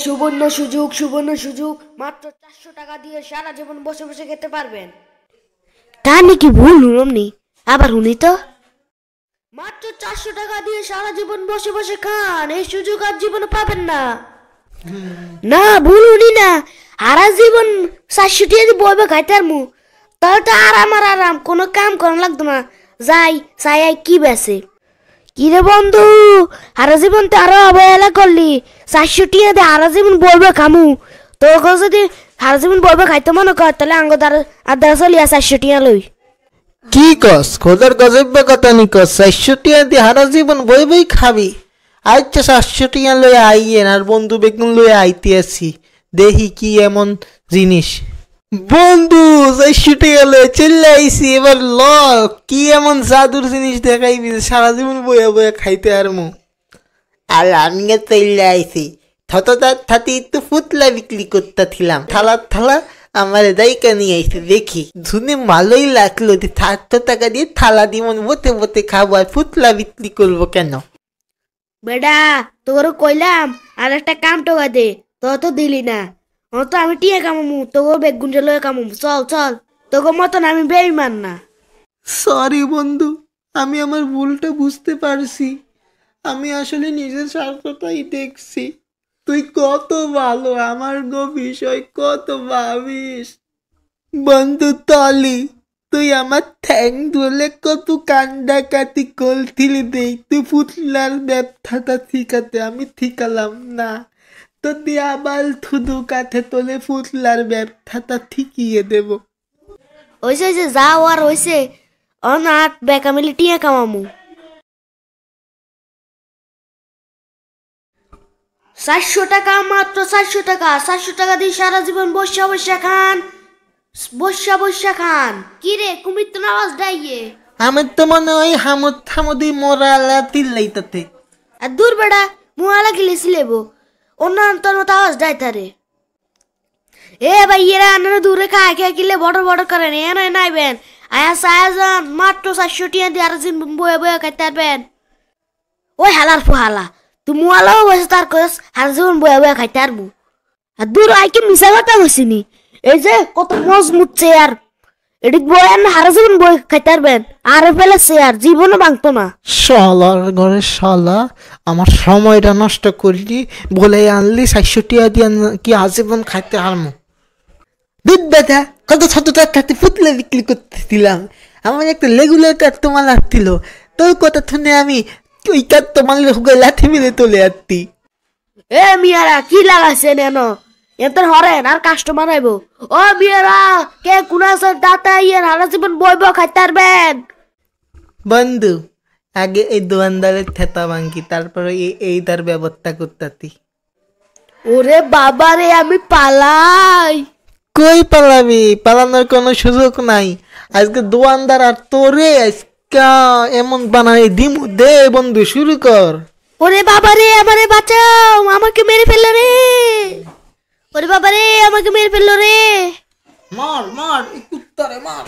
সুবর্ণ সুযোগ, সুবর্ণ সুযোগ। মাত্র 400 টাকা দিয়ে সারা জীবন বসে বসে খেতে পারবেন। তা নাকি ভুল হুনমনি, আবার হুনি তো। মাত্র 400 টাকা দিয়ে সারা জীবন বসে বসে খান, এই সুযোগ আর জীবনে পাবেন না। না ভুল হুনি না, সারা জীবন 400 টাকা দিয়ে বইবে খাইতে আরমু, তাহলে তো আরাম আর আরাম, কোনো কাম করা লাগতো না। যাই চাই কি বেছে কি রে বন্ধু, সারা জীবন তো আরো অবহেলা করলি। 400 টাকা দিয়ে সারা জীবন বইবে খামু, তোর যদি সারা জীবন বইবে খাইতে মনে কর, তাহলে আঙ্গ দ্বারা চলিয়া 400 টাকা লই। কি কস খোদার গজব্য কথা নি কস? 400 টিয়া দিয়ে হারা জীবন বই বই খাবি? আচ্ছা 400 টিয়া লয়ে আইয়েন, আর বন্ধু বেগুন লয়ে আইতে আছি, দেখি কি এমন জিনিস। বন্ধু 400 টিয়া লয়ে চলে আইছি, এবার ল কি এমন জাদুর জিনিস দেখাইবি যে সারা জীবন বইয়া বইয়া খাইতে আরমু? আর আমি চলে আইছি থাতি একটু ফুটলা বিক্রি করতেছিলাম, থালা থালা আমার দায়িকা নিয়ে আইসে, দেখি শুনে ভালোই লাগলো। 70 টাকা দিয়ে থালা দিমন বতে বতে খাবো, আর ফুটলা বিক্রি করবো কেন? বেডা তোর কইলাম আর একটা কাম টোকা দে, তোর তো দিলি না। তো আমি টিয়া কামামু, তোর বেগুনটা লয়ে কামামু, চল চল, তোর মতন আমি বেইমান না। সরি বন্ধু, আমি আমার ভুলটা বুঝতে পারছি, আমি আসলে নিজের স্বার্থটাই দেখছি। তুই কত ভালো, আমার গো বিষয় কত ভাবিস। বন্ধু তলি, তুই আমার ঠ্যাং ধরলে কত কান্দাকাটি করছিলি, দেই তুই ফুটলার ব্যবসাটা ঠিকাতে আমি ঠিকালাম না, তো তুই আবার থুদু কাঠে তোলে ফুটলার ব্যবসাটা ঠিকিয়ে দেব। ওইসে ওইসে যাও, আর ওইসে অনাথ বেকা মিলে টিয়া কামামু। 400 টাকা, মাত্র 400 টাকা। 400 টাকা দিয়ে সারা জীবন বসা বসা খান, বসা বসা খান। কি রে কুমির তো আওয়াজ ডাইয়ে? আমার তো মনে হয় হামদ থামদি মোরালা তিল্লাইতাতে। আর দূর বেড়া, মুয়ালা গিলেছি লেবো, অন্য তোর মতো আওয়াজ ডাই তারে। এ ভাই এরা আনারা দূরে খায় খেয়ে কিলে বড় বড় করেন, এ নয় নাইবেন। আয়া সায়াজান মাত্র 400 টাকা দিয়ে আর দিন বয়ে বয়ে খাইতে পারবেন। ওই হালার ফুহালা, তুই মুয়ালাও বসে তার কস আর জীবন বয়ে বয়ে খাইতে পারবো। আর দূর আইকে মিশা কথা বসিনি, এই যে কত মজবুত চেয়ার, এদিক বয়ান হারা জীবন বই খাইতে পারবেন। আর ফেলে চেয়ার জীবনও ভাঙতো না। শালার ঘরে শালা, আমার সময়টা নষ্ট করলি, বলে আনলি 400 টাকা দিয়ে কি আজীবন খাইতে হারমো? দুধ ব্যথা কত ছোট টাকাতে ফুটলে বিক্রি করতেছিলাম, আমার একটা লেগুলার কাস্টমার আসছিল, তোর কথা শুনে আমি ওই কাস্টমার হুগে লাঠি মেরে চলে আসতি। এ মিয়ারা কি লাগাইছেন এনো, এত হরেন আর কাস্টমার আইব। ও মিয়ারা কে কুনাসের দাতা ইয়ের হারা জীবন বইব খাইতে পারবেন। বন্ধু আগে এই দোকানদারের থেতা ভাঙ্গি, তারপরে এইটার ব্যবস্থা করতাতি। ওরে বাবা রে, আমি পালাই। কই পালাবি? পালানোর কোনো সুযোগ নাই। আজকে দোকানদার আর তোরে আজকে এমন বানাই দিমু, দে বন্ধু শুরু কর। ওরে বাবা রে, আমারে বাঁচাও, আমাকে মেরে ফেললো রে। ওরে বাবা রে, আমাকে মেরে ফেললো রে। মার মার, এই কুত্তারে মার।